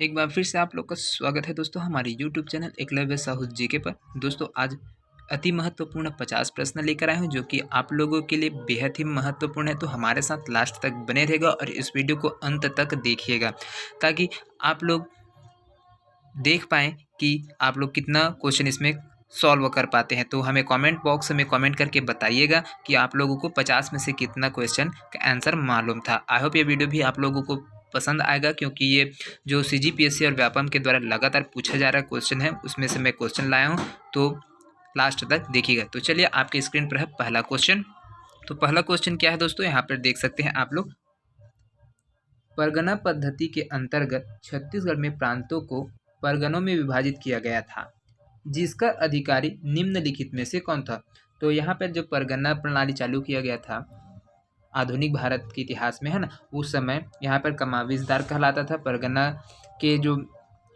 एक बार फिर से आप लोग का स्वागत है दोस्तों हमारे YouTube channel Eklavya Sahu GK पर। दोस्तों आज अति महत्वपूर्ण 50 प्रश्न लेकर आए हूँ जो कि आप लोगों के लिए बेहद ही महत्वपूर्ण है। तो हमारे साथ लास्ट तक बने रहेगा और इस वीडियो को अंत तक देखिएगा ताकि आप लोग देख पाएँ कि आप लोग कितना क्वेश्चन इसमें सॉल्व कर पाते हैं। तो हमें कमेंट बॉक्स में कमेंट करके बताइएगा कि आप लोगों को 50 में से कितना क्वेश्चन का आंसर मालूम था। आई होप ये वीडियो भी आप लोगों को पसंद आएगा क्योंकि ये जो सीजीपीएससी और व्यापम के द्वारा लगातार पूछा जा रहा क्वेश्चन है उसमें से मैं क्वेश्चन लाया हूँ, तो लास्ट तक देखिएगा। तो चलिए आपके स्क्रीन पर है पहला क्वेश्चन। तो पहला क्वेश्चन क्या है दोस्तों, यहाँ पर देख सकते हैं आप लोग। परगना पद्धति के अंतर्गत छत्तीसगढ़ में प्रांतों को परगनों में विभाजित किया गया था, जिसका अधिकारी निम्नलिखित में से कौन था। तो यहाँ पर जो परगना प्रणाली चालू किया गया था आधुनिक भारत के इतिहास में, है ना, उस समय यहाँ पर कमाविजदार कहलाता था। परगना के जो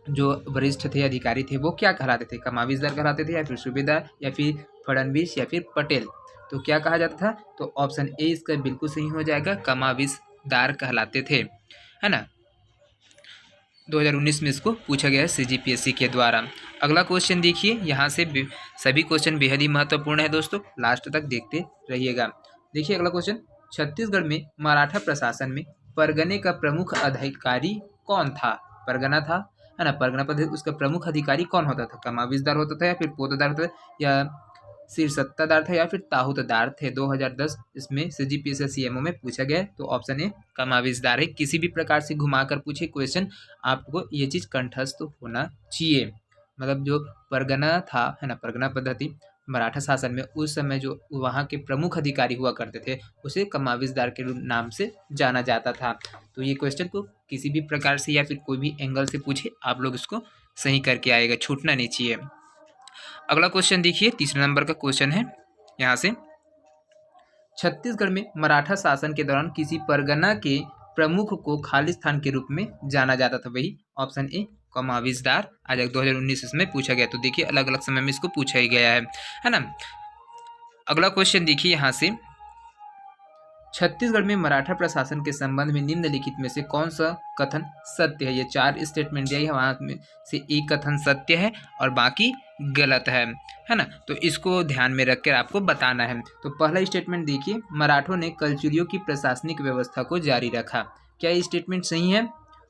जो वरिष्ठ थे, अधिकारी थे, वो क्या कहलाते थे, कमाविजदार कहलाते थे या फिर सूबेदार या फिर फडणवीस या फिर पटेल। तो क्या कहा जाता था, तो ऑप्शन ए इसका बिल्कुल सही हो जाएगा, कमाविजदार कहलाते थे, है ना। 2019 में इसको पूछा गया है सीजीपीएससी के द्वारा। अगला क्वेश्चन देखिए, यहाँ से सभी क्वेश्चन बेहद ही महत्वपूर्ण है दोस्तों, लास्ट तक देखते रहिएगा। देखिए अगला क्वेश्चन, छत्तीसगढ़ में मराठा प्रशासन में परगने का प्रमुख अधिकारी कौन था। परगना था, है ना, परगना पद्धति, उसका प्रमुख अधिकारी कौन होता था, कमाविजदार होता था या फिर पोतदार होता था या सिरसत्तादार था या फिर ताहूतदार थे। 2010 इसमें सीजीपीएससी सीएमओ में पूछा गया है। तो ऑप्शन ए कमाविजदार है। किसी भी प्रकार से घुमाकर पूछे क्वेश्चन, आपको ये चीज़ कंठस्थ होना चाहिए। मतलब जो परगना था, है ना, परगना पद्धति मराठा शासन में उस समय जो वहाँ के प्रमुख अधिकारी हुआ करते थे उसे कमाविजदार के नाम से जाना जाता था। तो ये क्वेश्चन को किसी भी प्रकार से या फिर कोई भी एंगल से पूछे, आप लोग इसको सही करके आएगा, छूटना नहीं चाहिए। अगला क्वेश्चन देखिए, तीसरा नंबर का क्वेश्चन है यहाँ से, छत्तीसगढ़ में मराठा शासन के दौरान किसी परगना के प्रमुख को खालिस्तान के रूप में जाना जाता था। वही ऑप्शन ए कमाविजदार आ जाएगा। 2019 इसमें पूछा गया। तो देखिए अलग अलग समय में इसको पूछा ही गया है ना। अगला क्वेश्चन देखिए यहाँ से, छत्तीसगढ़ में मराठा प्रशासन के संबंध में निम्नलिखित में से कौन सा कथन सत्य है। ये 4 स्टेटमेंट दिया है, वहाँ में से एक कथन सत्य है और बाकी गलत है ना। तो इसको ध्यान में रखकर आपको बताना है। तो पहला स्टेटमेंट देखिए, मराठों ने कलचुरियों की प्रशासनिक व्यवस्था को जारी रखा। क्या ये स्टेटमेंट सही है।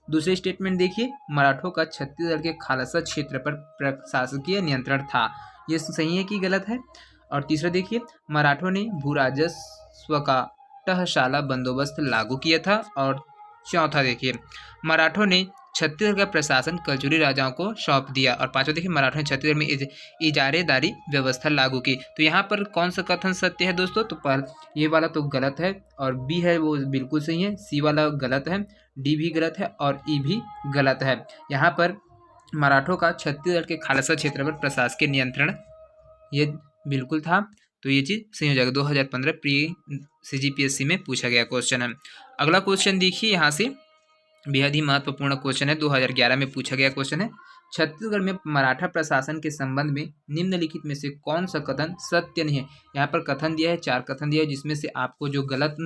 दूसरे स्टेटमेंट देखिए, मराठों का छत्तीसगढ़ के खालसा क्षेत्र पर प्रशासकीय नियंत्रण था। ये सही है कि गलत है। और तीसरा देखिए, मराठों ने भू राजस्व का तहशाला बंदोबस्त लागू किया था। और चौथा देखिए, मराठों ने छत्तीसगढ़ का प्रशासन कलचुरी राजाओं को सौंप दिया। और पांचवा देखिए, मराठों ने छत्तीसगढ़ में इजारेदारी व्यवस्था लागू की। तो यहाँ पर कौन सा कथन सत्य है दोस्तों, तो ये वाला तो गलत है और बी है वो बिल्कुल सही है, सी वाला गलत है, डी भी गलत है और ई भी गलत है। यहाँ पर मराठों का छत्तीसगढ़ के खालसा क्षेत्र पर प्रशासकीय नियंत्रण ये बिल्कुल था। तो ये चीज़ सही हो जाएगा। 2015 प्री सीजीपीएससी में पूछा गया क्वेश्चन है। अगला क्वेश्चन देखिए, यहाँ से बेहद ही महत्वपूर्ण क्वेश्चन है, 2011 में पूछा गया क्वेश्चन है, छत्तीसगढ़ में मराठा प्रशासन के संबंध में निम्नलिखित में से कौन सा कथन सत्य नहीं है। यहाँ पर कथन दिया है, 4 कथन दिया है, जिसमें से आपको जो गलत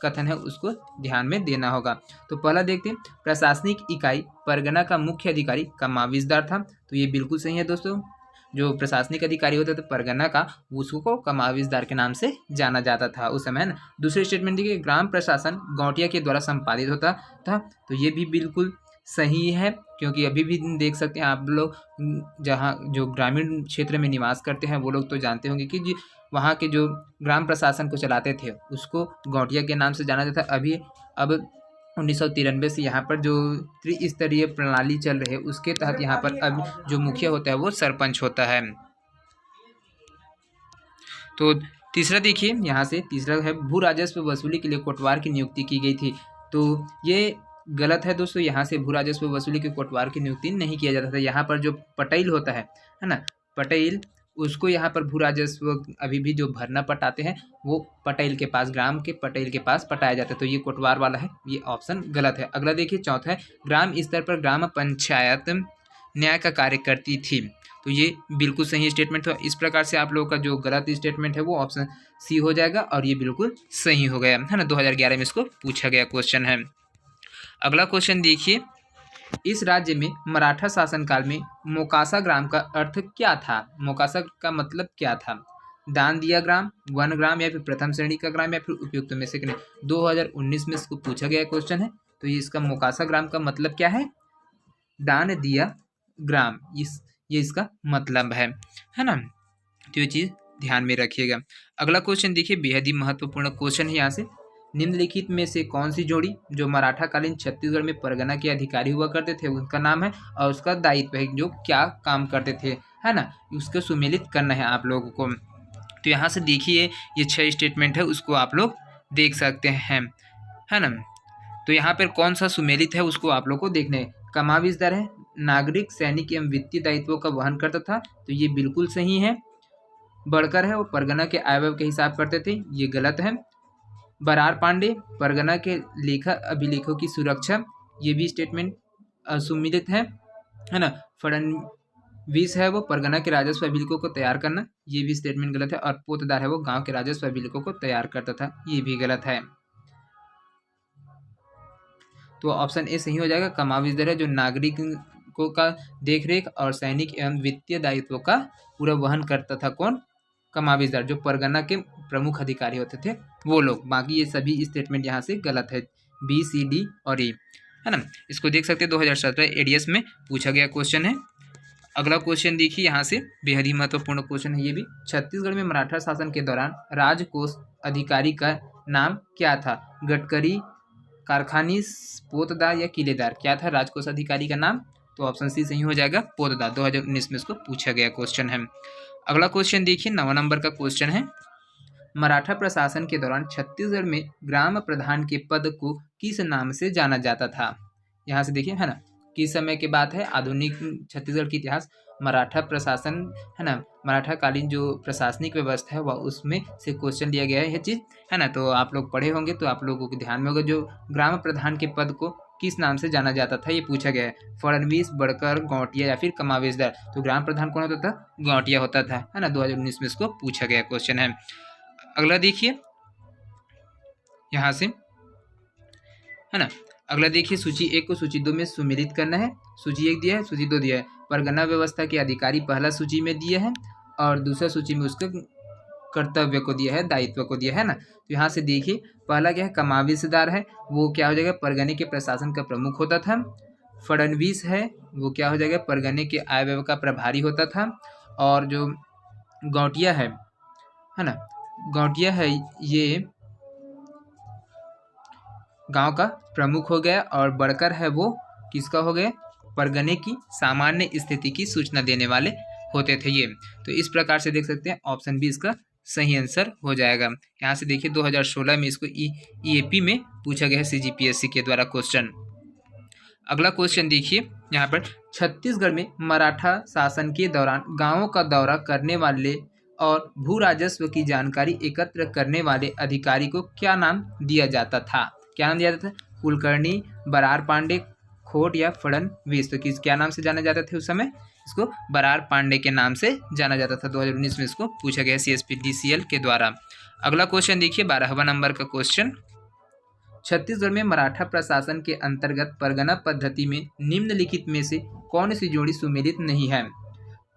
कथन है उसको ध्यान में देना होगा। तो पहला देखते हैं, प्रशासनिक इकाई परगना का मुख्य अधिकारी कमाविजदार था। तो ये बिल्कुल सही है दोस्तों। जो प्रशासनिक अधिकारी होता था परगना का, उसको कमाविजदार के नाम से जाना जाता था उस समय, है ना। दूसरे स्टेटमेंट देखिए, ग्राम प्रशासन गौटिया के द्वारा संपादित होता था। तो ये भी बिल्कुल सही है क्योंकि अभी भी देख सकते हैं आप लोग, जहाँ जो ग्रामीण क्षेत्र में निवास करते हैं वो लोग तो जानते होंगे कि वहाँ के जो ग्राम प्रशासन को चलाते थे उसको गौटिया के नाम से जाना जाता था। अब 1993 से यहाँ पर जो त्रिस्तरीय प्रणाली चल रही है उसके तहत यहाँ पर अब जो मुखिया होता है वो सरपंच होता है। तो तीसरा देखिए, यहाँ से तीसरा है, भू राजस्व वसूली के लिए कोटवार की नियुक्ति की गई थी। तो ये गलत है दोस्तों। यहाँ से भू राजस्व वसूली के कोटवार की नियुक्ति नहीं किया जाता था। यहाँ पर जो पटेल होता है ना, पटेल, उसको यहाँ पर भू राजस्व अभी भी जो भरना पटाते हैं वो पटेल के पास, ग्राम के पटेल के पास पटाया जाता है। तो ये कोटवार वाला है, ये ऑप्शन गलत है। अगला देखिए, चौथा है, ग्राम स्तर पर ग्राम पंचायत न्याय का कार्य करती थी। तो ये बिल्कुल सही स्टेटमेंट था। इस प्रकार से आप लोगों का जो गलत स्टेटमेंट है वो ऑप्शन सी हो जाएगा और ये बिल्कुल सही हो गया, है ना। 2011 में इसको पूछा गया क्वेश्चन है। अगला क्वेश्चन देखिए, इस राज्य में मराठा शासनकाल में मोकासा ग्राम का अर्थ क्या था? मोकासा का मतलब क्या था? दान दिया ग्राम, वन ग्राम, या फिर प्रथम श्रेणी का ग्राम, या फिर उपयुक्त में से नहीं। 2019 में इसको पूछा गया क्वेश्चन है। तो ये इसका मोकासा ग्राम का मतलब क्या है? दान दिया ग्राम, ये इसका मतलब है ना। तो ये चीज़ ध्यान में रखिएगा। अगला क्वेश्चन देखिए, बेहद ही महत्वपूर्ण क्वेश्चन है यहाँ से। निम्नलिखित में से कौन सी जोड़ी जो मराठा कालीन छत्तीसगढ़ में परगना के अधिकारी हुआ करते थे उनका नाम है और उसका दायित्व है, जो क्या काम करते थे, है ना, उसको सुमेलित करना है आप लोगों को। तो यहाँ से देखिए ये 6 स्टेटमेंट है, उसको आप लोग देख सकते हैं, है ना। तो यहाँ पर कौन सा सुमेलित है उसको आप लोग को देखना है। कमाविजदार है, नागरिक, सैनिक एवं वित्तीय दायित्वों का वहन करता था, तो ये बिल्कुल सही है। बढ़कर है, वो परगना के आय व्यय के हिसाब करते थे, ये गलत है। बरार पांडे, परगना के लेखा अभिलेखों की सुरक्षा, ये भी स्टेटमेंट सुमिलित है ना। फडणवीस है, वो परगना के राजस्व अभिलेखों को तैयार करना, ये भी स्टेटमेंट गलत है। और पोतदार है, वो गांव के राजस्व अभिलेखों को तैयार करता था, ये भी गलत है। तो ऑप्शन ए सही हो जाएगा। कमाविजदार है, जो नागरिकों का देखरेख और सैनिक एवं वित्तीय दायित्वों का पूरा वहन करता था, कौन? कमाविजदार, जो परगना के प्रमुख अधिकारी होते थे वो लोग। बाकी ये सभी स्टेटमेंट यहाँ से गलत है, बी, सी, डी और ए, है ना। इसको देख सकते हैं, 2017 एडीएस में पूछा गया क्वेश्चन है। अगला क्वेश्चन देखिए यहाँ से, बेहद ही महत्वपूर्ण क्वेश्चन है ये भी। छत्तीसगढ़ में मराठा शासन के दौरान राजकोष अधिकारी का नाम क्या था? गडकरी, कारखानीस, पोतदार या किलेदार? क्या था राजकोष अधिकारी का नाम? तो ऑप्शन सी सही हो जाएगा, पोतदार। 2019 में इसको पूछा गया क्वेश्चन है। अगला क्वेश्चन देखिए, 9 नंबर का क्वेश्चन है। मराठा प्रशासन के दौरान छत्तीसगढ़ में ग्राम प्रधान के पद को किस नाम से जाना जाता था? यहाँ से देखिए, है ना, किस समय की बात है? आधुनिक छत्तीसगढ़ की इतिहास, मराठा प्रशासन, है ना, मराठा कालीन जो प्रशासनिक व्यवस्था है वह उसमें से क्वेश्चन लिया गया है, ये चीज़, है ना। तो आप लोग पढ़े होंगे तो आप लोगों के ध्यान में होगा, जो ग्राम प्रधान के पद को किस नाम से जाना जाता था, ये पूछा गया है। फडणवीस, बड़कर, गौटिया या फिर कमावेशदार? तो ग्राम प्रधान कौन होता था? गौटिया होता था, है ना। 2019 में इसको पूछा गया क्वेश्चन है। अगला देखिए यहाँ से, है ना। अगला देखिए, सूची 1 को सूची 2 में सुमेलित करना है। सूची 1 दिया है, सूची 2 दिया है। परगना व्यवस्था के अधिकारी पहला सूची में दिया है और दूसरा सूची में उसके कर्तव्य को दिया है, दायित्व को दिया है ना। तो यहाँ से देखिए, पहला क्या है? कमाविजदार है, वो क्या हो जाएगा? परगने के प्रशासन का प्रमुख होता था। फडणवीस है, वो क्या हो जाएगा? परगने के आय व्यय का प्रभारी होता था। और जो गौटिया है ना, गौटिया है, ये गांव का प्रमुख हो गया। और बड़कर है, वो किसका हो गया? परगने की सामान्य स्थिति की सूचना देने वाले होते थे ये। तो इस प्रकार से देख सकते हैं, ऑप्शन बी इसका सही आंसर हो जाएगा। यहाँ से देखिए, 2016 में इसको ईएपी में पूछा गया है, सीजीपीएससी के द्वारा क्वेश्चन। अगला क्वेश्चन देखिए यहाँ पर, छत्तीसगढ़ में मराठा शासन के दौरान गांवों का दौरा करने वाले और भू राजस्व की जानकारी एकत्र करने वाले अधिकारी को क्या नाम दिया जाता था? क्या नाम दिया जाता था? कुलकर्णी, बरार पांडे, खोट या फडणवीस? तो किस क्या नाम से जाना जाता था उस समय? इसको बरार पांडे के नाम से जाना जाता था। 2019 में इसको पूछा गया CSPDCL के द्वारा। अगला क्वेश्चन देखिए, 12वां नंबर का क्वेश्चन। छत्तीसगढ़ में मराठा प्रशासन के अंतर्गत परगना पद्धति में निम्नलिखित में से कौन सी जोड़ी सुमेलित नहीं है?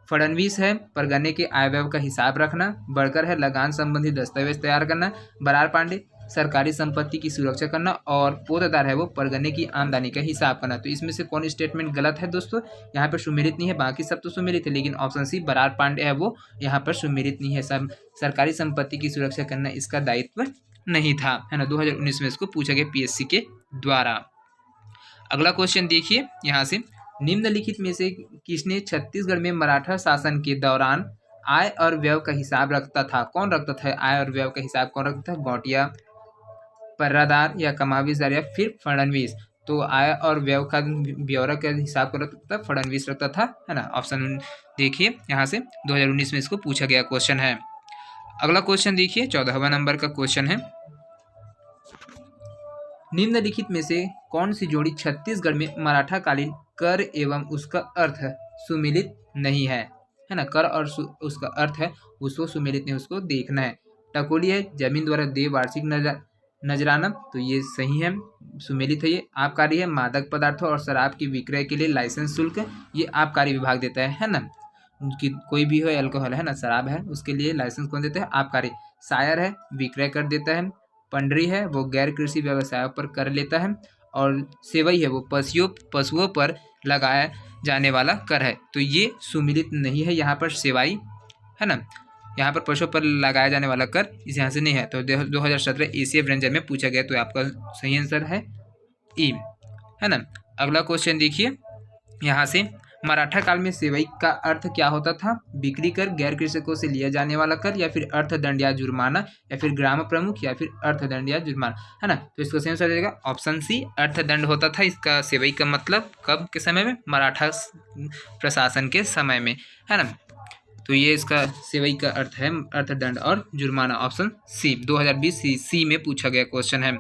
फडणवीस है, परगने के आय व्यय का हिसाब रखना। बड़कर है, लगान संबंधी दस्तावेज तैयार करना। बरार पांडे, सरकारी संपत्ति की सुरक्षा करना। और पोतदार है, वो परगने की आमदनी का हिसाब करना। तो इसमें से कौन स्टेटमेंट गलत है दोस्तों? यहाँ पर सुमेलित नहीं है, बाकी सब तो सुमेलित है, लेकिन ऑप्शन सी बरार पांडे है, वो यहाँ पर सुमेलित नहीं है। सब सरकारी संपत्ति की सुरक्षा करना इसका दायित्व नहीं था, है ना। 2019 में इसको पूछा गया PSC के द्वारा। अगला क्वेश्चन देखिए यहाँ से, निम्नलिखित में से किसने छत्तीसगढ़ में मराठा शासन के दौरान आय और व्यय का हिसाब रखता था? कौन रखता था आय और व्यय का हिसाब? कौन रखता था? गौटिया, पर्रादार या कमाविजदार या फिर फडणवीस? तो आय और व्यय का ब्यौरा का हिसाब कर रखता था, फडणवीस रखता था, है ना। ऑप्शन देखिए यहाँ से, 2019 में इसको पूछा गया क्वेश्चन है। अगला क्वेश्चन देखिए, 14वां नंबर का क्वेश्चन है। निम्नलिखित में से कौन सी जोड़ी छत्तीसगढ़ में मराठा कालीन कर एवं उसका अर्थ सुमेलित नहीं है? है ना, कर और उसका अर्थ है उसको सुमेलित नहीं, उसको देखना है। टकोली है, जमीन द्वारा देय वार्षिक नजराना, तो ये सही है, सुमेलित है ये। आबकारी है मादक पदार्थों और शराब की विक्रय के लिए लाइसेंस शुल्क, ये आबकारी विभाग देता है ना, कि कोई भी हो अल्कोहल है ना, शराब है, उसके लिए लाइसेंस कौन देता है? आबकारी। शायर है विक्रय कर देता है। पंडरी है वो गैर कृषि व्यवसायों पर कर लेता है। और सेवई है वो पशुओं पर लगाया जाने वाला कर है। तो ये सुमिलित नहीं है यहाँ पर सेवाई, है ना, यहाँ पर पशुओं पर लगाया जाने वाला कर इस यहाँ से नहीं है। तो 2017 एसीएफ रेंजर में पूछा गया, तो आपका सही आंसर है ई, है ना। अगला क्वेश्चन देखिए यहाँ से, मराठा काल में सेवई का अर्थ क्या होता था? बिक्री कर, गैर कृषकों से लिया जाने वाला कर, या फिर अर्थदंड या जुर्माना, या फिर ग्राम प्रमुख, या फिर अर्थदंड या जुर्माना, है ना। तो इसका सही आंसर हो जाएगा ऑप्शन सी, अर्थदंड होता था इसका सेवई का मतलब। कब के समय में? मराठा प्रशासन के समय में, है ना। तो ये इसका सेवई का अर्थ है अर्थदंड और जुर्माना, ऑप्शन सी। 2020 सी में पूछा गया क्वेश्चन है।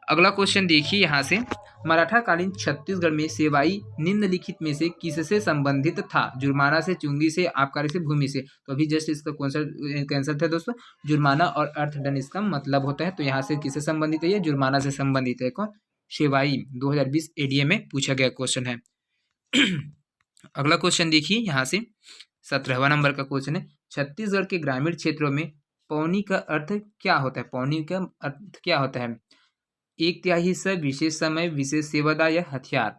अगला क्वेश्चन देखिए यहाँ से, मराठा कालीन छत्तीसगढ़ में सेवाई निम्नलिखित में से किससे संबंधित था? जुर्माना से, चुंगी से, आबकारी से, भूमि से। तो अभी जस्ट इसका कैंसर था दोस्तों, जुर्माना और अर्थदंड इसका मतलब होता है। तो यहाँ से किससे संबंधित है? ये जुर्माना से संबंधित है। कौन? सेवाई। 2020 एडीए में पूछा गया क्वेश्चन है। अगला क्वेश्चन देखिए यहाँ से, 17वां नंबर का क्वेश्चन है, छत्तीसगढ़ के ग्रामीण क्षेत्रों में पौनी का अर्थ क्या होता है? पौनी का अर्थ क्या होता है? 1/3 हिस्सा, विशेष समय, विशेष सेवादार या हथियार।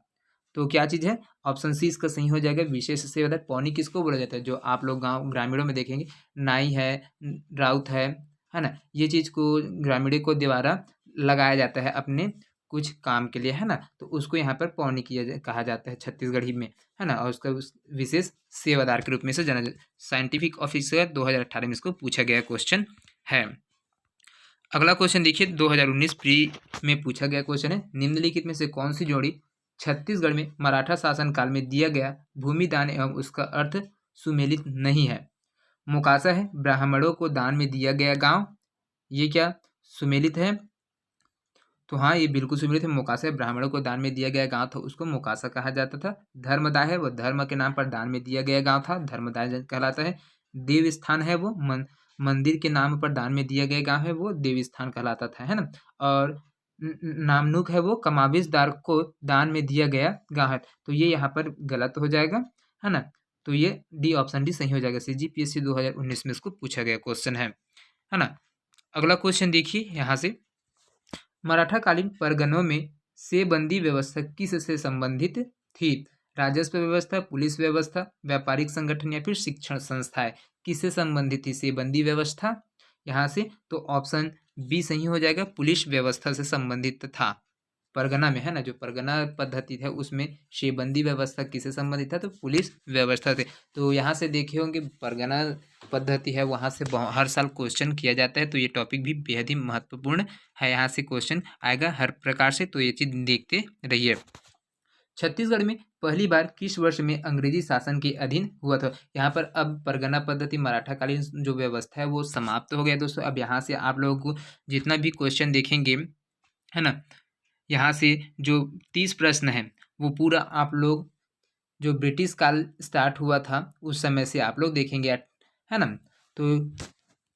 तो क्या चीज़ है? ऑप्शन सी इसका सही हो जाएगा, विशेष सेवादार। पौनी किसको बोला जाता है? जो आप लोग गांव ग्रामीणों में देखेंगे, नाई है, राउत है ना, ये चीज़ को ग्रामीणों को द्वारा लगाया जाता है अपने कुछ काम के लिए, है ना। तो उसको यहाँ पर पौनी कहा जाता है छत्तीसगढ़ी में, है ना। और उसका विशेष सेवादार के रूप में से जाना जाता है। साइंटिफिक ऑफिसर 2018 में इसको पूछा गया क्वेश्चन है। अगला क्वेश्चन देखिए, 2019 प्री में पूछा गया क्वेश्चन है, निम्नलिखित में से कौन सी जोड़ी छत्तीसगढ़ में मराठा शासन काल में दिया गया भूमि दान एवं उसका अर्थ सुमेलित नहीं है? मुकासा है ब्राह्मणों को दान में दिया गया गांव, ये क्या सुमेलित है? तो हाँ, ये बिल्कुल सुमेलित है। मुकासा है ब्राह्मणों को दान में दिया गया गांव था, उसको मुकासा कहा जाता था। धर्मदाय है वो धर्म के नाम पर दान में दिया गया गांव था, धर्मदाय कहलाता है। देव स्थान है वो मंदिर के नाम पर दान में दिया गया गांव है, वो देवी स्थान कहलाता था, है ना। और नामनुक है वो कमाविजदार को दान में दिया गया गांव है। तो ये यहाँ पर गलत हो जाएगा, है ना। तो ये डी, ऑप्शन डी सही हो जाएगा। CGPSC 2019 में इसको पूछा गया क्वेश्चन है ना। अगला क्वेश्चन देखिए यहाँ से, मराठा कालीन परगनों में सेबंदी व्यवस्था किससे संबंधित थी? राजस्व व्यवस्था, पुलिस व्यवस्था, व्यापारिक संगठन, या फिर शिक्षण संस्थाएं। किससे संबंधित थी सेबंदी व्यवस्था यहाँ से? तो ऑप्शन बी सही हो जाएगा, पुलिस व्यवस्था से संबंधित था। परगना में, है ना, जो परगना पद्धति है उसमें शेबंदी व्यवस्था किससे संबंधित था? तो पुलिस व्यवस्था से। तो यहाँ से देखे होंगे परगना पद्धति है, वहाँ से हर साल क्वेश्चन किया जाता है। तो ये टॉपिक भी बेहद ही महत्वपूर्ण है, यहाँ से क्वेश्चन आएगा हर प्रकार से। तो ये चीज़ देखते रहिए। छत्तीसगढ़ में पहली बार किस वर्ष में अंग्रेजी शासन के अधीन हुआ था? यहाँ पर अब परगना पद्धति मराठा कालीन जो व्यवस्था है वो समाप्त हो गया दोस्तों। अब यहाँ से आप लोगों को जितना भी क्वेश्चन देखेंगे, है ना, यहाँ से जो 30 प्रश्न हैं वो पूरा आप लोग जो ब्रिटिश काल स्टार्ट हुआ था उस समय से आप लोग देखेंगे, है ना। तो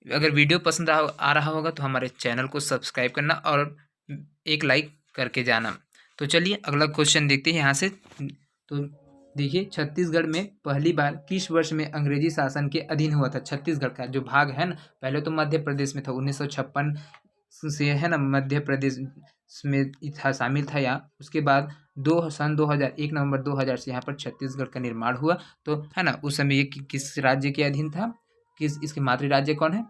अगर वीडियो पसंद आ रहा होगा तो हमारे चैनल को सब्सक्राइब करना और एक लाइक करके जाना। तो चलिए अगला क्वेश्चन देखते हैं यहाँ से। तो देखिए, छत्तीसगढ़ में पहली बार किस वर्ष में अंग्रेजी शासन के अधीन हुआ था? छत्तीसगढ़ का जो भाग है ना, पहले तो मध्य प्रदेश में था, 1956 से, है ना, मध्य प्रदेश में था, शामिल था यहाँ। उसके बाद सन 2001 नवंबर 2000 से यहाँ पर छत्तीसगढ़ का निर्माण हुआ। तो है ना, उस समय ये किस राज्य के अधीन था? किस इसके मातृ राज्य कौन है?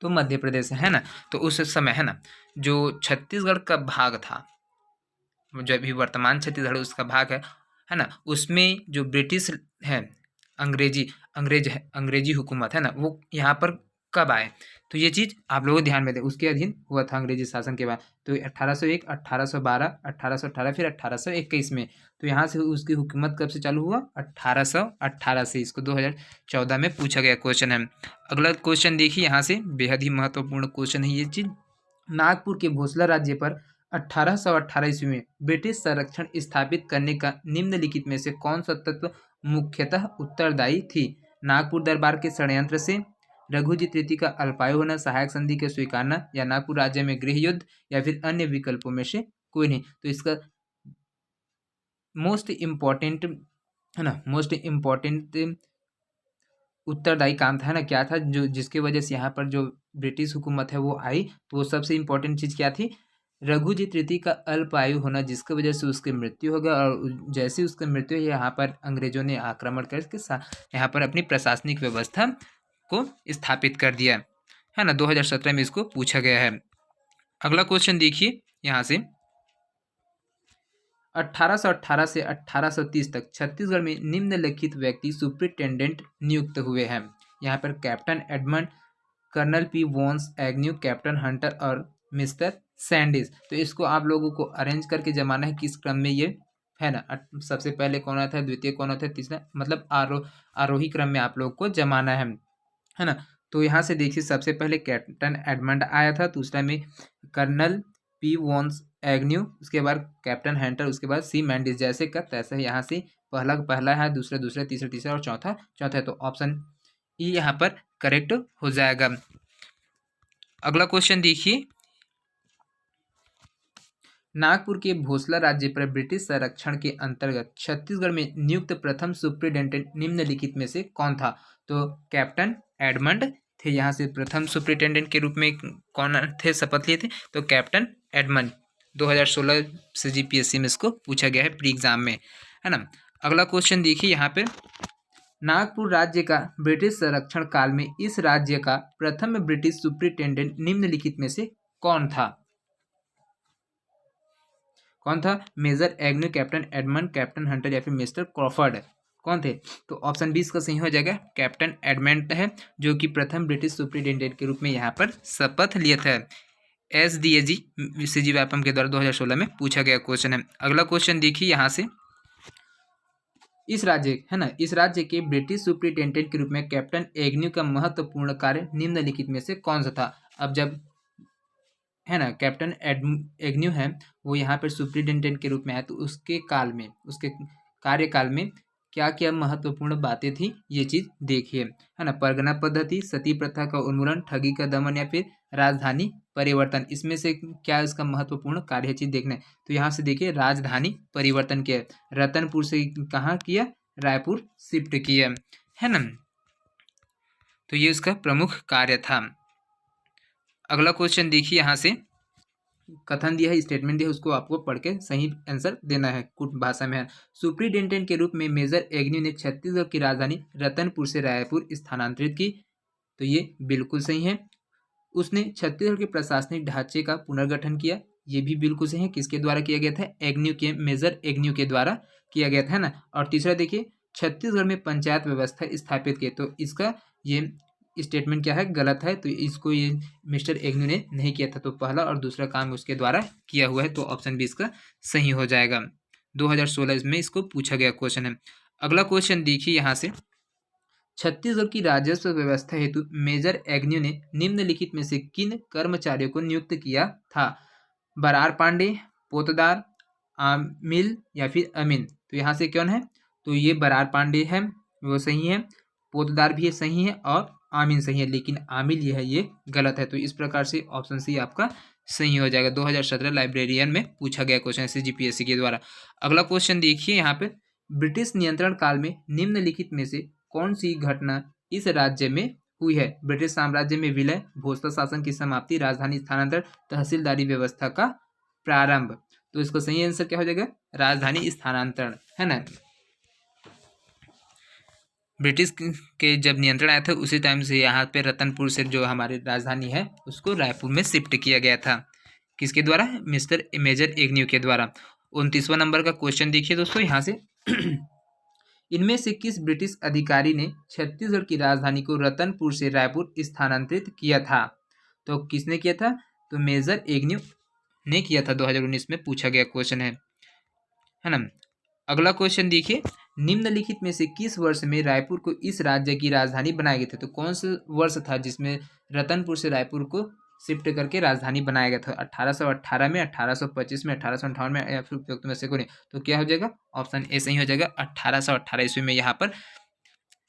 तो मध्य प्रदेश है ना। तो उस समय, है ना, जो छत्तीसगढ़ का भाग था, जो अभी वर्तमान छत्तीसगढ़ उसका भाग है ना, उसमें जो ब्रिटिश है, अंग्रेजी हुकूमत है ना, वो यहाँ पर कब आए? तो ये चीज़ आप लोगों ध्यान में दें, उसके अधीन हुआ था अंग्रेजी शासन के बाद। तो 1801, 1812, 1818, फिर 1821 में। तो यहाँ से उसकी हुकूमत कब से चालू हुआ? 1818 से। इसको 2014 में पूछा गया क्वेश्चन है। अगला क्वेश्चन देखिए यहाँ से, बेहद ही महत्वपूर्ण क्वेश्चन है ये चीज़। नागपुर के भोसला राज्य पर 1818 ईस्वी में ब्रिटिश संरक्षण स्थापित करने का निम्नलिखित में से कौन सा तत्व मुख्यतः उत्तरदायी थी? नागपुर दरबार के षड्यंत्र से, रघुजी तृतीय का अल्पायु होना, सहायक संधि के स्वीकारना, या नागपुर राज्य में गृह युद्ध, या फिर अन्य विकल्पों में से कोई नहीं। तो इसका मोस्ट इम्पॉर्टेंट है ना, मोस्ट इम्पॉर्टेंट उत्तरदायी काम था, है ना, क्या था, जो जिसकी वजह से यहाँ पर जो ब्रिटिश हुकूमत है वो आई, तो वो सबसे इम्पोर्टेंट चीज़ क्या थी, रघुजी तृतीय का अल्पायु होना, जिसकी वजह से उसकी मृत्यु हो गया। और जैसे उसकी मृत्यु हुई, यहाँ पर अंग्रेजों ने आक्रमण करके यहाँ पर अपनी प्रशासनिक व्यवस्था को स्थापित कर दिया, है ना। 2017 में इसको पूछा गया है। अगला क्वेश्चन देखिए यहाँ से, 1818 से 1830 तक छत्तीसगढ़ में निम्नलिखित व्यक्ति सुप्रिंटेंडेंट नियुक्त हुए हैं। यहाँ पर captain Edmund, colonel P Vans Agnew, captain Hunter और मिस्टर सैंडिस। तो इसको आप लोगों को अरेंज करके जमाना है किस क्रम में ये, है ना। सबसे पहले कौन आता है, द्वितीय कौन आता है, तीसरा, मतलब आरोही क्रम में आप लोग को जमाना है ना। तो यहाँ से देखिए, सबसे पहले कैप्टन एडमंड आया था, दूसरा में कर्नल पी वॉन्स एग्न्यू, उसके बाद कैप्टन हंटर, उसके बाद सी मैंडिस। जैसे का तैसे यहाँ से पहला है, दूसरा, तीसरा और चौथा है। तो ऑप्शन ई यहाँ पर करेक्ट हो जाएगा। अगला क्वेश्चन देखिए, नागपुर के भोसला राज्य पर ब्रिटिश संरक्षण के अंतर्गत छत्तीसगढ़ में नियुक्त प्रथम सुप्रिंटेंडेंट निम्नलिखित में से कौन था। तो कैप्टन एडमंड थे, यहाँ से प्रथम सुप्रिंटेंडेंट के रूप में कौन थे, शपथ लिए थे, तो कैप्टन एडमंड। 2016 से जीपीएससी में इसको पूछा गया है प्री एग्जाम में, है ना। अगला क्वेश्चन देखिए यहाँ पे, नागपुर राज्य का ब्रिटिश संरक्षण काल में इस राज्य का प्रथम ब्रिटिश सुप्रिंटेंडेंट निम्नलिखित में से कौन था। Major Agnew, captain Edmund, captain Hunter, या फिर मिस्टर क्रॉफर्ड, कौन थे। तो ऑप्शन 20 का सही हो जाएगा, कैप्टन एडमंड है, जो कि प्रथम ब्रिटिश सुप्रिंटेंडेंट के रूप में यहाँ पर शपथ लिया था। SDAG CG व्यापम के द्वारा 2016 में पूछा गया क्वेश्चन है। अगला क्वेश्चन देखिए यहाँ से, इस राज्य के ब्रिटिश सुप्रिंटेंडेंट के रूप में कैप्टन एग्न्यू का महत्वपूर्ण कार्य निम्नलिखित में से कौन सा था। अब जब, है ना, कैप्टन एग्न्यू है वो यहाँ पर सुप्रिंटेंडेंट के रूप में है, तो उसके कार्यकाल में क्या क्या महत्वपूर्ण बातें थी, ये चीज़ देखिए, है ना। परगना पद्धति, सती प्रथा का उन्मूलन, ठगी का दमन, या फिर राजधानी परिवर्तन, इसमें से क्या इसका महत्वपूर्ण कार्य चीज देखना है। तो यहाँ से देखिए, राजधानी परिवर्तन किया, रतनपुर से कहाँ किया, रायपुर शिफ्ट किया, है ना। तो ये इसका प्रमुख कार्य था। अगला क्वेश्चन देखिए, यहाँ से कथन दिया है, स्टेटमेंट दिया है, उसको आपको पढ़ के सही आंसर देना है, कुछ भाषा में है। सुप्रिंटेंडेंट के रूप में मेजर एग्न्यू ने छत्तीसगढ़ की राजधानी रतनपुर से रायपुर स्थानांतरित की, तो ये बिल्कुल सही है। उसने छत्तीसगढ़ के प्रशासनिक ढांचे का पुनर्गठन किया, ये भी बिल्कुल सही है। किसके द्वारा किया गया था, मेजर एग्न्यू के द्वारा किया गया था, है ना। और तीसरा देखिए, छत्तीसगढ़ में पंचायत व्यवस्था स्थापित की, तो इसका ये स्टेटमेंट क्या है, गलत है। तो इसको ये मिस्टर एग्न्यू ने नहीं किया था, तो पहला और दूसरा काम उसके द्वारा किया हुआ है, तो ऑप्शन बी इसका सही हो जाएगा। 2016 में इसको पूछा गया क्वेश्चन है। अगला क्वेश्चन देखिए यहाँ से, छत्तीसगढ़ की राजस्व व्यवस्था हेतु मेजर एग्न्यू ने निम्नलिखित में से किन कर्मचारियों को नियुक्त किया था। बरार पांडे, पोतदार, आमिल, या फिर अमीन। तो यहाँ से कौन है, तो ये बरार पांडे है, वो सही है, पोतदार भी सही है, और आमीन सही है, लेकिन आमिल ये गलत है। तो इस प्रकार से ऑप्शन सी आपका सही हो जाएगा। 2017 लाइब्रेरियन में पूछा गया क्वेश्चन है जीपीएससी के द्वारा। अगला क्वेश्चन देखिए यहाँ पे, ब्रिटिश नियंत्रण काल में निम्नलिखित में से कौन सी घटना इस राज्य में हुई है। ब्रिटिश साम्राज्य में विलय, भोसले शासन की समाप्ति, राजधानी स्थानांतरण, तहसीलदारी व्यवस्था का प्रारंभ। तो इसका सही आंसर क्या हो जाएगा, राजधानी स्थानांतरण, है ना। ब्रिटिश के जब नियंत्रण आया था उसी टाइम से यहाँ पे रतनपुर से जो हमारी राजधानी है उसको रायपुर में शिफ्ट किया गया था। किसके द्वारा, मिस्टर मेजर एग्न्यू के द्वारा। 29वां नंबर का क्वेश्चन देखिए दोस्तों यहाँ से, इनमें से किस ब्रिटिश अधिकारी ने छत्तीसगढ़ की राजधानी को रतनपुर से रायपुर स्थानांतरित किया था। तो किसने किया था, तो मेजर एग्न्यू ने किया था। 2019 में पूछा गया क्वेश्चन है ना। अगला क्वेश्चन देखिए, निम्नलिखित में से किस वर्ष में रायपुर को इस राज्य की राजधानी बनाया गया था। तो कौन सा वर्ष था जिसमें रतनपुर से रायपुर को शिफ्ट करके राजधानी बनाया गया था। 1818 में, 1825 में, 1858 में, या फिर उपयुक्त में से कोई नहीं। तो क्या हो जाएगा, ऑप्शन ए सही हो जाएगा। 1818 ईस्वी में यहाँ पर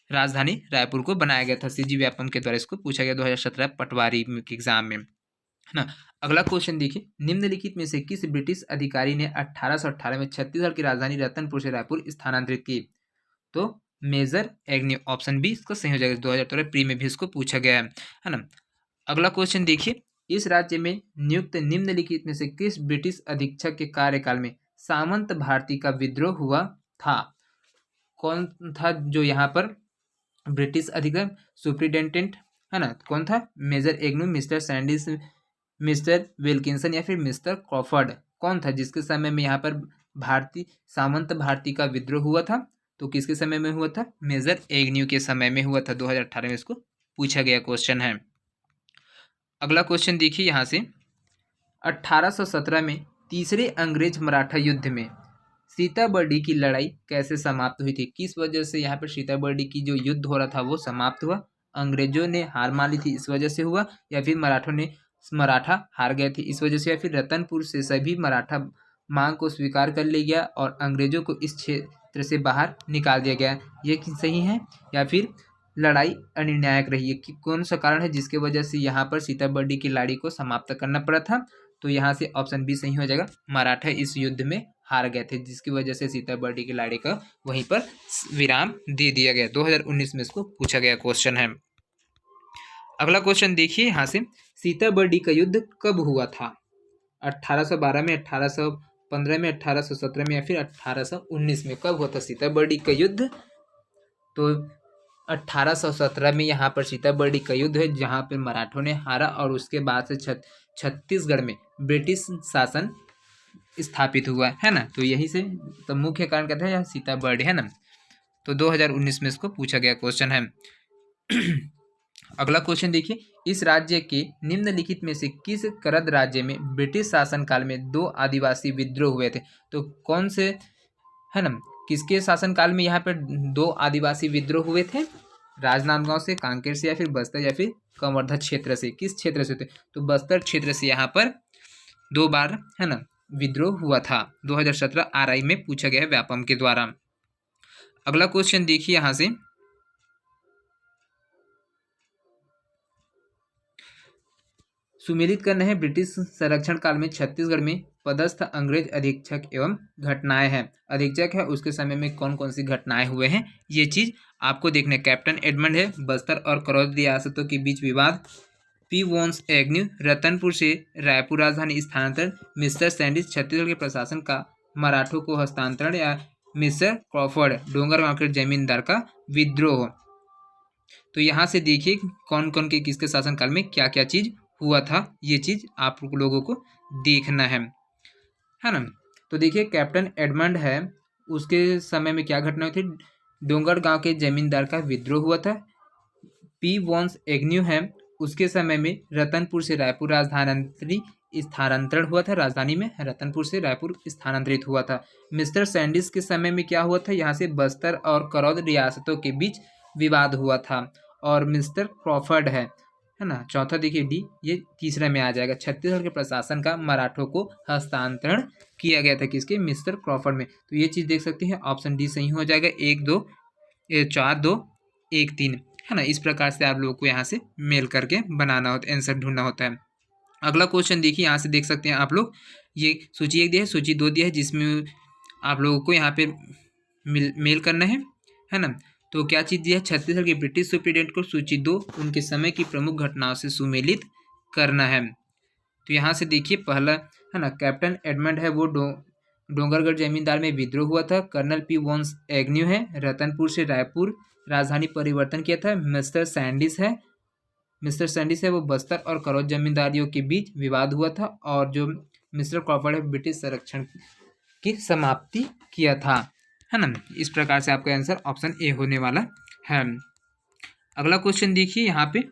राजधानी रायपुर को बनाया गया था। सीजी व्यापम के द्वारा इसको पूछा गया 2017 पटवारी के एग्जाम में, है ना। अगला क्वेश्चन देखिए, निम्नलिखित में से किस ब्रिटिश अधिकारी ने 1818 में छत्तीसगढ़ की राजधानी रतनपुर से रायपुर स्थानांतरित की? तो मेजर एग्न्यू, ऑप्शन बी इसका सही हो जाएगा। 2013 प्री में भी इसको पूछा गया है ना। अगला क्वेश्चन देखिए, इस राज्य में नियुक्त निम्नलिखित में से किस ब्रिटिश अधीक्षक के कार्यकाल में सामंत भारती का विद्रोह हुआ था? कौन था जो यहाँ पर ब्रिटिश अधिकारी? सुप्रिटेंडेंट, है ना, कौन था? Major Agnew, mister Sandys, mister Wilkinson या फिर मिस्टर क्रॉफर्ड? कौन था जिसके समय में यहाँ पर सामंत भारती का विद्रोह हुआ था? तो किसके समय में हुआ था? मेजर एग्न्यू के समय में हुआ था। 2018 में इसको पूछा गया क्वेश्चन है। अगला क्वेश्चन देखिए यहाँ से, 1817 में तीसरे अंग्रेज मराठा युद्ध में सीताबर्डी की लड़ाई कैसे समाप्त हुई थी? किस वजह से यहाँ पर सीताबर्डी की जो युद्ध हो रहा था वो समाप्त हुआ? अंग्रेजों ने हार मान ली थी इस वजह से हुआ, या फिर मराठा हार गए थे इस वजह से, या फिर रतनपुर से सभी मराठा मांग को स्वीकार कर लिया गया और अंग्रेजों को इस क्षेत्र से बाहर निकाल दिया गया? ये सही है, या फिर लड़ाई अनिर्णायक रही है? कि कौन सा कारण है जिसके वजह से यहाँ पर सीताबर्डी की लड़ाई को समाप्त करना पड़ा था? तो यहाँ से ऑप्शन बी सही हो जाएगा, मराठा इस युद्ध में हार गए थे जिसकी वजह से सीताबर्डी की लड़ाई का वहीं पर विराम दे दिया गया। 2019 में इसको पूछा गया क्वेश्चन है। अगला क्वेश्चन देखिए यहाँ से, सीताबर्डी का युद्ध कब हुआ था? 1812 में, 1815 में, 1817 में या फिर 1819 में? कब हुआ था सीताबर्डी का युद्ध? तो 1817 में यहाँ पर सीताबर्डी का युद्ध है जहाँ पर मराठों ने हारा और उसके बाद से छत्तीसगढ़ में ब्रिटिश शासन स्थापित हुआ, है ना। तो यही से तो मुख्य कारण कहते हैं सीताबर्डी, है ना। तो 2019 में इसको पूछा गया क्वेश्चन है। अगला क्वेश्चन देखिए, इस राज्य के निम्नलिखित में से किस करद राज्य में ब्रिटिश शासनकाल में 2 आदिवासी विद्रोह हुए थे? तो कौन से, है ना, किसके शासनकाल में यहाँ पर 2 आदिवासी विद्रोह हुए थे? राजनांदगांव से, कांकेर से या फिर बस्तर या फिर कवर्धा क्षेत्र से? किस क्षेत्र से थे? तो बस्तर क्षेत्र से यहाँ पर 2 बार, है ना, विद्रोह हुआ था। 2017 आरआई में पूछा गया है व्यापम के द्वारा। अगला क्वेश्चन देखिए यहाँ से, सुमेलित करना है ब्रिटिश संरक्षण काल में छत्तीसगढ़ में पदस्थ अंग्रेज अधीक्षक एवं घटनाएं हैं। अधीक्षक है उसके समय में कौन कौन सी घटनाएं हुए हैं ये चीज आपको देखना है। कैप्टन एडमंड है, बस्तर और करौद रियासतों के बीच विवाद, पी वॉन्स एग्न्यू, रतनपुर से रायपुर राजधानी स्थानांतरण, मिस्टर सैंडिस छत्तीसगढ़ के प्रशासन का मराठों को हस्तांतरण, या मिस्टर क्रॉफर्ड डोंगरगांव के जमींदार का विद्रोह। तो यहाँ से देखिए कौन कौन के किसके शासनकाल में क्या क्या चीज हुआ था, ये चीज आप लोगों को देखना है ना। तो देखिए कैप्टन एडमंड है उसके समय में क्या घटना हुई थी? डोंगरगांव के जमींदार का विद्रोह हुआ था। पी वॉन्स एग्न्यू है उसके समय में रतनपुर से रायपुर राजधानी स्थानांतरण हुआ था, राजधानी में रतनपुर से रायपुर स्थानांतरित हुआ था। मिस्टर सैंडिस के समय में क्या हुआ था? यहाँ से बस्तर और करौद रियासतों के बीच विवाद हुआ था। और मिस्टर क्रॉफर्ड है ना, चौथा देखिए डी, ये तीसरा में आ जाएगा। छत्तीसगढ़ के प्रशासन का मराठों को हस्तांतरण किया गया था किसके? मिस्टर क्रॉफर्ड में। तो ये चीज देख सकते हैं, ऑप्शन डी सही हो जाएगा। 1 2 4 2 1 3, है ना। इस प्रकार से आप लोगों को यहाँ से मेल करके बनाना होता है, आंसर ढूंढना होता है। अगला क्वेश्चन देखिए, यहाँ से देख सकते हैं आप लोग, ये सूची 1 दिया है, सूची 2 दिया है, जिसमें आप लोगों को यहाँ पे मेल करना है ना। तो क्या चीज़ दिया है? छत्तीसगढ़ के ब्रिटिश सुप्रीटेंडेंट को सूची 2 उनके समय की प्रमुख घटनाओं से सुमेलित करना है। तो यहाँ से देखिए पहला, है ना, कैप्टन एडमंड है वो डोंगरगढ़ जमींदार में विद्रोह हुआ था। कर्नल पी वॉन्स एग्न्यू है रतनपुर से रायपुर राजधानी परिवर्तन किया था। मिस्टर सैंडिस है वो बस्तर और करौद जमींदारियों के बीच विवाद हुआ था। और जो मिस्टर क्रॉफर्ड है ब्रिटिश संरक्षण की समाप्ति किया था, है ना। इस प्रकार से आपका आंसर ऑप्शन ए होने वाला है। अगला क्वेश्चन देखिए, यहाँ पे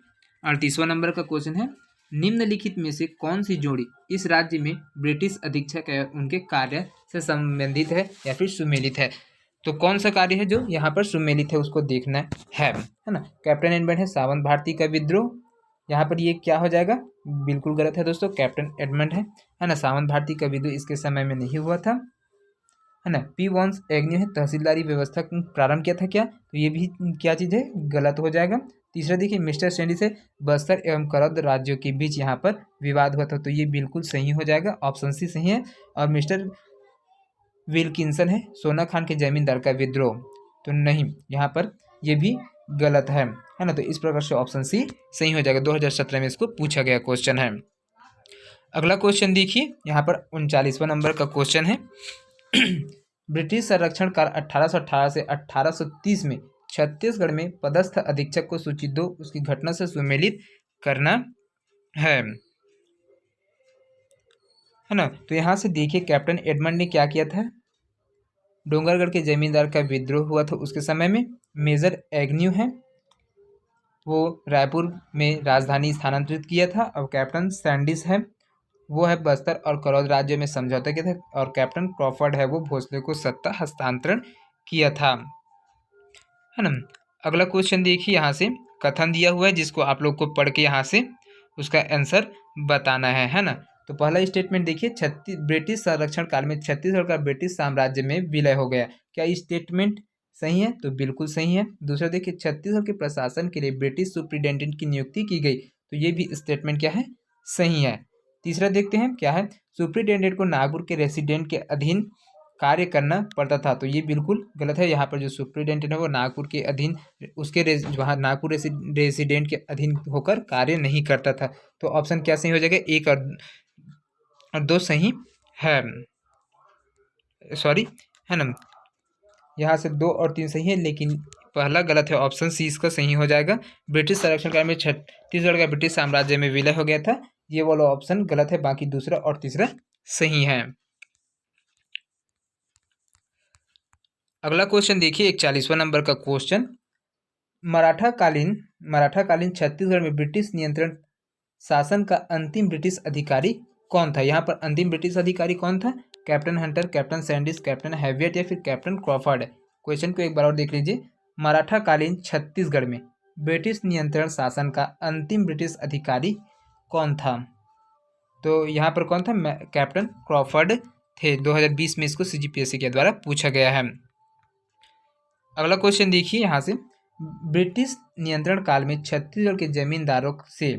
38वां नंबर का क्वेश्चन है, निम्नलिखित में से कौन सी जोड़ी इस राज्य में ब्रिटिश अधीक्षक है उनके कार्य से संबंधित है या फिर सुमेलित है? तो कौन सा कार्य है जो यहाँ पर सुमेलित है उसको देखना है ना। कैप्टन एडमंड है सामंत भारती का विद्रोह, यहाँ पर ये क्या हो जाएगा? बिल्कुल गलत है दोस्तों। कैप्टन एडमंड है ना, सामंत भारती का विद्रोह इसके समय में नहीं हुआ था, है ना। पी वॉन्स एग्न्यू है तहसीलदारी व्यवस्था प्रारंभ किया था क्या, तो ये भी क्या चीज़ है, गलत हो जाएगा। तीसरा देखिए मिस्टर स्टैंडी से बस्तर एवं करौद राज्यों के बीच यहाँ पर विवाद हुआ था, तो ये बिल्कुल सही हो जाएगा, ऑप्शन सी सही है। और मिस्टर विल्किंसन है सोना खान के जमींदार का विद्रोह, तो नहीं, यहाँ पर ये भी गलत है ना। तो इस प्रकार से ऑप्शन सी सही हो जाएगा। 2017 में इसको पूछा गया क्वेश्चन है। अगला क्वेश्चन देखिए, यहाँ पर 39वां नंबर का क्वेश्चन है। ब्रिटिश संरक्षण काल 1818 से 1830 में छत्तीसगढ़ में पदस्थ अधीक्षक को सूची 2 उसकी घटना से सुमेलित करना है ना। तो यहाँ से देखिए कैप्टन एडमंड ने क्या किया था, डोंगरगढ़ के जमींदार का विद्रोह हुआ था उसके समय में। मेजर एग्न्यू है वो रायपुर में राजधानी स्थानांतरित किया था। और कैप्टन सैंडिस है वो है बस्तर और करौद राज्य में समझौता किया था। और कैप्टन क्रॉफर्ड है वो भोसले को सत्ता हस्तांतरण किया था, है ना। अगला क्वेश्चन देखिए, यहाँ से कथन दिया हुआ है जिसको आप लोग को पढ़ के यहाँ से उसका आंसर बताना है ना। तो पहला स्टेटमेंट देखिए, ब्रिटिश संरक्षण काल में छत्तीसगढ़ का ब्रिटिश साम्राज्य में विलय हो गया। क्या स्टेटमेंट सही है, तो बिल्कुल सही है। दूसरा देखिए, छत्तीसगढ़ के प्रशासन के लिए ब्रिटिश सुप्रिटेंडेंट की नियुक्ति की गई, तो ये भी स्टेटमेंट क्या है, सही है। तीसरा देखते हैं क्या है, सुप्रिटेंडेंट को नागपुर के रेसिडेंट के अधीन कार्य करना पड़ता था, तो ये बिल्कुल गलत है। यहाँ पर जो सुप्रिटेंडेंट है वो नागपुर के अधीन उसके वहाँ नागपुर रेसिडेंट के अधीन होकर कार्य नहीं करता था। तो ऑप्शन क्या सही हो जाएगा, 1 और 2 सही है, सॉरी, है ना। यहाँ से 2 और 3 सही है, लेकिन पहला गलत है, ऑप्शन सी इसका सही हो जाएगा। ब्रिटिश संरक्षण काल में छत्तीसगढ़ का ब्रिटिश साम्राज्य में विलय हो गया था, ये वाला ऑप्शन गलत है, बाकी दूसरा और तीसरा सही है। अगला क्वेश्चन देखिए, 41वां नंबर का क्वेश्चन, मराठा कालीन छत्तीसगढ़ में ब्रिटिश नियंत्रण शासन का अंतिम ब्रिटिश अधिकारी कौन था। यहाँ पर अंतिम ब्रिटिश अधिकारी कौन था, captain Hunter, captain Sandys, captain Hewitt या फिर कैप्टन क्रॉफर्ड। क्वेश्चन को एक बार और देख लीजिए, मराठा कालीन छत्तीसगढ़ में ब्रिटिश नियंत्रण शासन का अंतिम ब्रिटिश अधिकारी कौन था, तो यहाँ पर कौन था, कैप्टन क्रॉफर्ड थे। 2020 में इसको CGPSC के द्वारा पूछा गया है। अगला क्वेश्चन देखिए, यहाँ से ब्रिटिश नियंत्रण काल में छत्तीसगढ़ के जमींदारों से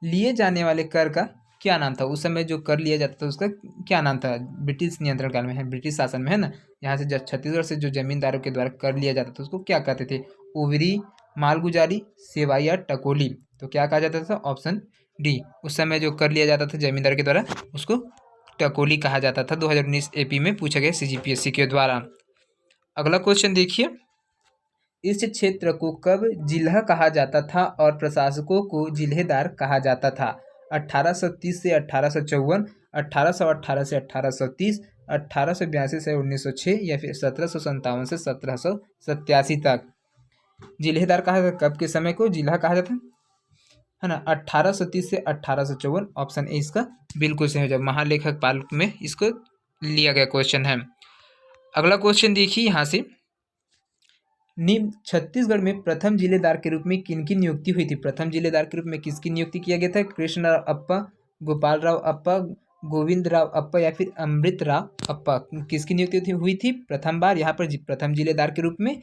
लिए जाने वाले कर का क्या नाम था। उस समय जो कर लिया जाता था उसका क्या नाम था, ब्रिटिश नियंत्रण काल में है, ब्रिटिश शासन में, है ना। यहाँ से छत्तीसगढ़ से जो जमींदारों के द्वारा कर लिया जाता था उसको क्या कहते थे, उवरी, मालगुजारी, सेवाई या टकोली। तो क्या कहा जाता था, ऑप्शन डी, उस समय जो कर लिया जाता था जमींदार के द्वारा उसको टकोली कहा जाता था। 2019 AP में पूछा गया CGPSC के द्वारा। अगला क्वेश्चन देखिए, इस क्षेत्र को कब जिला कहा जाता था और प्रशासकों को जिलेदार कहा जाता था। 1830 से 1854, 1818 से 1830, 1882 से 1906 या फिर 1757 से 1787 तक जिलेदार कहा जाता, कब के समय को जिला कहा जाता है ना। 1830 से 1854, ऑप्शन ए इसका बिल्कुल सही हो जाए। महालेखक पाल में इसको लिया गया क्वेश्चन है। अगला क्वेश्चन देखिए, यहाँ से निम्न छत्तीसगढ़ में प्रथम जिलेदार के रूप में किनकी नियुक्ति हुई थी। प्रथम जिलेदार के रूप में किसकी नियुक्ति किया गया था, कृष्णराव अप्पा, गोपाल राव अप्पा, गोविंद राव अप्पा या फिर अमृत राव अप्पा, किसकी नियुक्ति हुई थी प्रथम बार यहाँ पर प्रथम जिलेदार के रूप में,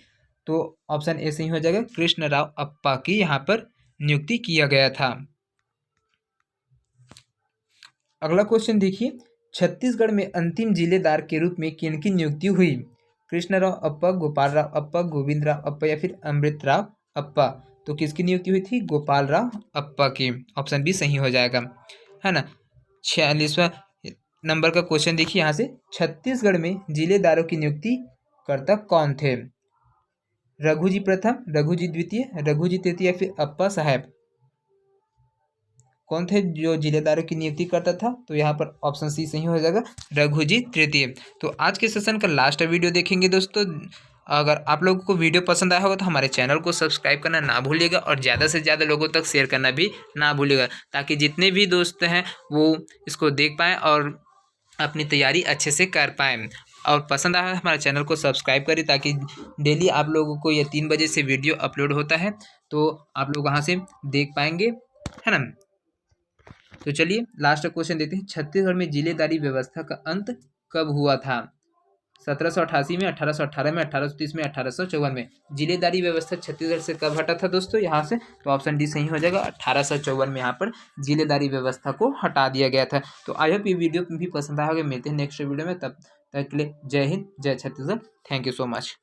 तो ऑप्शन ए सही हो जाएगा, कृष्णराव अप्पा की यहाँ पर नियुक्ति किया गया था। अगला क्वेश्चन देखिए, छत्तीसगढ़ में अंतिम जिलेदार के रूप में किनकी नियुक्ति हुई, कृष्णराव अप्पा, गोपाल राव अप्पा, गोविंद राव अप्पा या फिर अमृत राव अप्पा। तो किसकी नियुक्ति हुई थी, गोपाल राव अप्पा की, ऑप्शन बी सही हो जाएगा, है ना। 46वां नंबर का क्वेश्चन देखिए, यहाँ से छत्तीसगढ़ में जिलेदारों की नियुक्ति कर्ता कौन थे, रघुजी प्रथम, रघुजी द्वितीय, रघुजी तृतीय या फिर अप्पा साहब, कौन थे जो जिलेदारों की नियुक्ति करता था, तो यहाँ पर ऑप्शन सी सही हो जाएगा, रघुजी तृतीय। तो आज के सेशन का लास्ट वीडियो देखेंगे दोस्तों। अगर आप लोगों को वीडियो पसंद आया होगा तो हमारे चैनल को सब्सक्राइब करना ना भूलिएगा और ज़्यादा से ज़्यादा लोगों तक शेयर करना भी ना भूलिएगा, ताकि जितने भी दोस्त हैं वो इसको देख पाएँ और अपनी तैयारी अच्छे से कर पाएँ। और पसंद आया हमारे चैनल को सब्सक्राइब करें, ताकि डेली आप लोगों को ये 3 बजे से वीडियो अपलोड होता है तो आप लोग वहाँ से देख पाएंगे, है ना। तो चलिए लास्ट क्वेश्चन देते हैं, छत्तीसगढ़ में जिलेदारी व्यवस्था का अंत कब हुआ था। 1788 में, 1818 में, 1830 में, 1854 में। जिलेदारी व्यवस्था छत्तीसगढ़ से कब हटा था दोस्तों यहाँ से? तो ऑप्शन डी सही हो जाएगा, 1854 में यहाँ पर जिलेदारी व्यवस्था को हटा दिया गया था। तो आई होप ये वीडियो भी पसंद आया होगा। मिलते हैं नेक्स्ट वीडियो में, तब तक के लिए जय हिंद, जय Chhattisgarh. Thank you so much.